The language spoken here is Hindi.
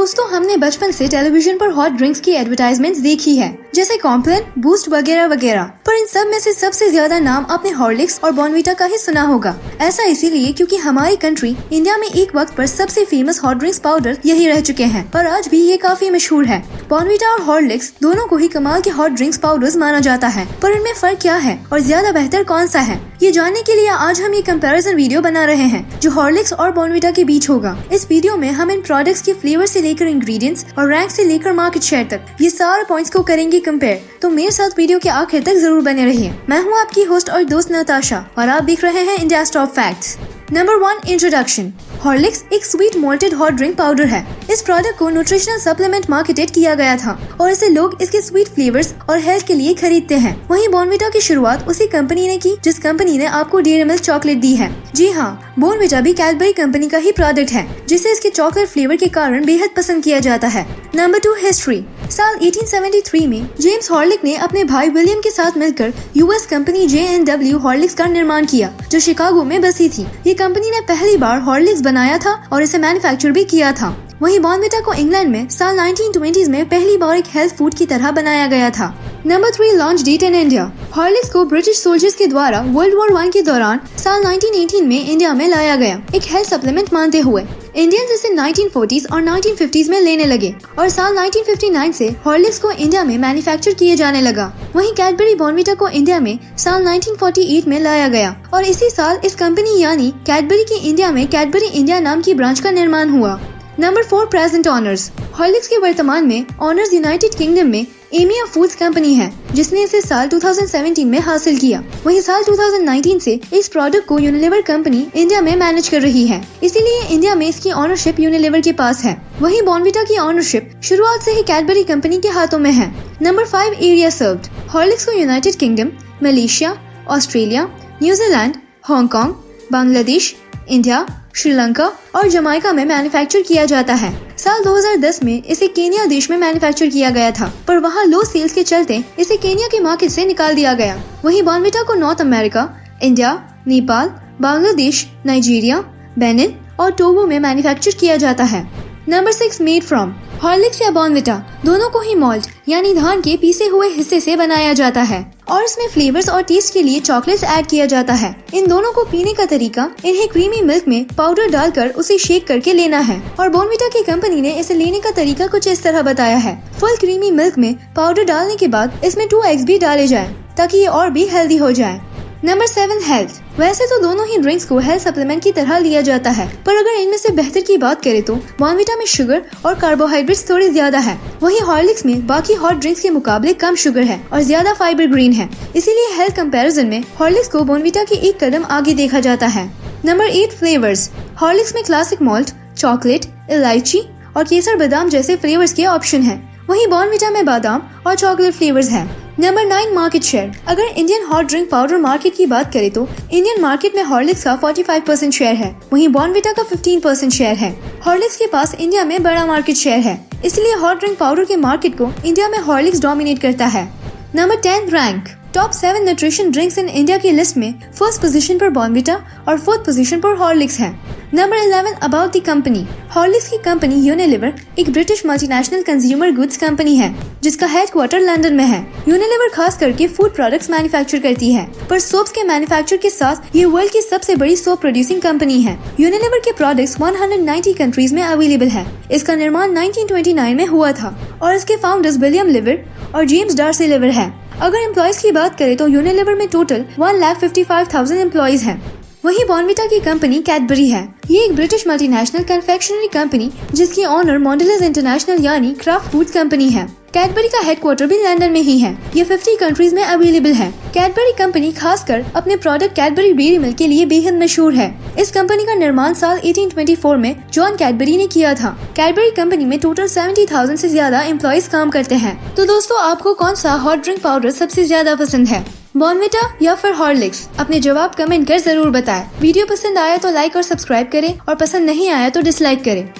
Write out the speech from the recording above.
दोस्तों हमने बचपन से टेलीविजन पर हॉट ड्रिंक्स की एडवर्टाइजमेंट्स देखी है, जैसे कॉम्प्लान, बूस्ट वगैरह वगैरह। पर इन सब में से सबसे ज्यादा नाम आपने हॉर्लिक्स और बॉर्नवीटा का ही सुना होगा। ऐसा इसीलिए क्योंकि हमारी कंट्री इंडिया में एक वक्त पर सबसे फेमस हॉट ड्रिंक्स पाउडर यही रह चुके हैं और आज भी ये काफी मशहूर है। बॉर्नवीटा और हॉर्लिक्स दोनों को ही कमाल के हॉट ड्रिंक्स पाउडर्स माना जाता है, पर इनमें फर्क क्या है और ज्यादा बेहतर कौन सा है, ये जानने के लिए आज हम ये कंपैरिजन वीडियो बना रहे हैं जो हॉर्लिक्स और बॉर्नवीटा के बीच होगा। इस वीडियो में हम इन प्रोडक्ट्स के फ्लेवर से लेकर इंग्रेडिएंट्स और रैंक से लेकर मार्केट शेयर तक ये सारे पॉइंट्स को करेंगे कंपेयर। तो मेरे साथ वीडियो के आखिर तक जरूर बने रहिए। मैं हूँ आपकी होस्ट और दोस्त नताशा और आप देख रहे हैं India top facts. Number 1, introduction. Horlicks एक sweet malted hot drink powder है। इस प्रोडक्ट को न्यूट्रिशनल सप्लीमेंट मार्केटेड किया गया था और इसे लोग इसके स्वीट फ्लेवर्स और हेल्थ के लिए खरीदते हैं। वहीं बॉर्नवीटा की शुरुआत उसी कंपनी ने की जिस कंपनी ने आपको डेयरी मिल्क चॉकलेट दी है। जी हाँ, बॉर्नवीटा भी कैडबरी कंपनी का ही प्रोडक्ट है जिसे इसके चॉकलेट फ्लेवर के कारण बेहद पसंद किया जाता है। Number 2, history. साल 1873 में जेम्स हॉर्लिक ने अपने भाई विलियम के साथ मिलकर यूएस कंपनी J&W हॉर्लिक्स का निर्माण किया जो शिकागो में बसी थी। ये कंपनी ने पहली बार हॉर्लिक्स बनाया था और इसे मैन्युफैक्चर भी किया था। वहीं बॉर्नवीटा को इंग्लैंड में साल 1920s में पहली बार एक हेल्थ फूड की तरह बनाया गया था। Number 3, launch date in India. Horlicks को ब्रिटिश सोल्जर्स के द्वारा वर्ल्ड वॉर 1 के दौरान साल 1918 में इंडिया में लाया गया, एक हेल्थ सप्लीमेंट मानते हुए। इंडियंस इसे 1940s और 1950s में लेने लगे और साल 1959 से हॉर्लिक्स को इंडिया में मैन्युफैक्चर किए जाने लगा। वहीं कैडबरी बॉर्नवीटा को इंडिया में साल 1948 में लाया गया और इसी साल इस कंपनी यानी कैडबरी की इंडिया में कैडबरी इंडिया नाम की ब्रांच का निर्माण हुआ। Number 4, present honours. हॉर्लिक्स के वर्तमान में ऑनर्स यूनाइटेड किंगडम में एमिया फूड्स कंपनी है जिसने इसे साल 2017 में हासिल किया। वहीं साल 2019 से इस प्रोडक्ट को यूनिलीवर कंपनी इंडिया में मैनेज कर रही है, इसीलिए इंडिया में इसकी ऑनरशिप यूनिलीवर के पास है। वहीं बॉर्नवीटा की ऑनरशिप शुरुआत से ही कैडबरी कंपनी के हाथों में है। Number 5, area served. हॉर्लिक्स को United kingdom, Malaysia, Australia, New Zealand, Hong Kong, Bangladesh, India, Sri Lanka और जमाइका में मैन्युफैक्चर किया जाता है। साल 2010 में इसे केनिया देश में मैन्युफैक्चर किया गया था, पर वहाँ लो सेल्स के चलते इसे केनिया के मार्केट से निकाल दिया गया। वहीं बॉर्नवीटा को north America, India, Nepal, Bangladesh, Nigeria, Benin और टोगो में मैन्युफैक्चर किया जाता है। Number 6, made from. हॉर्लिक्स या बॉर्नवीटा दोनों को ही मॉल्ट यानी धान के पीसे हुए हिस्से से बनाया जाता है और इसमें फ्लेवर्स और टेस्ट के लिए चॉकलेट्स ऐड किया जाता है। इन दोनों को पीने का तरीका इन्हें क्रीमी मिल्क में पाउडर डालकर उसे शेक करके लेना है और बॉर्नवीटा की कंपनी ने इसे लेने का तरीका कुछ इस तरह बताया है। फुल क्रीमी मिल्क में पाउडर डालने के बाद इसमें 2 एग्स भी डाले जाए ताकि ये और भी हेल्दी हो जाए। Number 7, health. वैसे तो दोनों ही ड्रिंक्स को हेल्थ सप्लीमेंट की तरह लिया जाता है, पर अगर इनमें से बेहतर की बात करें तो बॉर्नवीटा में शुगर और कार्बोहाइड्रेट्स थोड़े ज्यादा है। वहीं हॉर्लिक्स में बाकी हॉट ड्रिंक्स के मुकाबले कम शुगर है और ज्यादा फाइबर ग्रीन है, इसीलिए हेल्थ कंपैरिजन में हॉर्लिक्स को बॉर्नवीटा के एक कदम आगे देखा जाता है। Number 8, flavours. हॉर्लिक्स में क्लासिक मॉल्ट, चॉकलेट, इलायची और केसर बादाम जैसे फ्लेवर्स के ऑप्शन है। वहीं बॉर्नवीटा में बादाम और चॉकलेट फ्लेवर्स है। Number 9, market share. अगर Indian hot drink powder market की बात करें तो इंडियन मार्केट में हॉर्लिक्स का 45% शेयर है, वहीं बॉर्नवीटा का 15% शेयर है। हॉर्लिक्स के पास इंडिया में बड़ा मार्केट शेयर है, इसलिए हॉट ड्रिंक पाउडर के मार्केट को इंडिया में हॉर्लिक्स डोमिनेट करता है। Number 10, rank. Top 7 nutrition drinks in India की लिस्ट में फर्स्ट पोजीशन पर बॉर्नवीटा और 4th पोजीशन पर हॉर्लिक्स है। Number 11, about the company. Horlicks की कंपनी यूनिलीवर एक British multinational consumer goods company है जिसका हेडक्वार्टर लंदन में है। यूनिलीवर खास करके फूड प्रोडक्ट्स मैन्युफैक्चर करती है, पर सोप्स के मैन्युफैक्चर के साथ ये वर्ल्ड की सबसे बड़ी सोप प्रोड्यूसिंग कंपनी है। यूनिलीवर के प्रोडक्ट्स 190 कंट्रीज में अवेलेबल है। इसका निर्माण 1929 में हुआ था और इसके फाउंडर्स विलियम लिवर और जेम्स डार्सी लिवर है। अगर एम्प्लॉयज की बात करें तो यूनिलीवर में टोटल 1,55,000 एम्प्लॉयज हैं। वहीं बॉर्नवीटा की कंपनी कैडबरी है। ये एक ब्रिटिश मल्टीनेशनल कन्फेक्शनरी कंपनी जिसकी ऑनर मॉन्डेलस इंटरनेशनल यानी क्राफ्ट फूड्स कंपनी है। कैडबरी का हेडक्वार्टर भी लंदन में ही है। ये 50 कंट्रीज में अवेलेबल है। कैडबरी कंपनी खासकर अपने प्रोडक्ट कैडबरी डेयरी मिल्क के लिए बेहद मशहूर है। इस कंपनी का निर्माण साल 1824 में जॉन कैडबरी ने किया था। कैडबरी कंपनी में टोटल 70,000 से ज्यादा एम्प्लॉयज काम करते हैं। तो दोस्तों, आपको कौन सा हॉट ड्रिंक पाउडर सबसे ज्यादा पसंद है, बॉर्नवीटा या फिर हॉर्लिक्स? अपने जवाब कमेंट कर जरूर बताएं। वीडियो पसंद आया तो लाइक और सब्सक्राइब करें और पसंद नहीं आया तो डिसलाइक करें।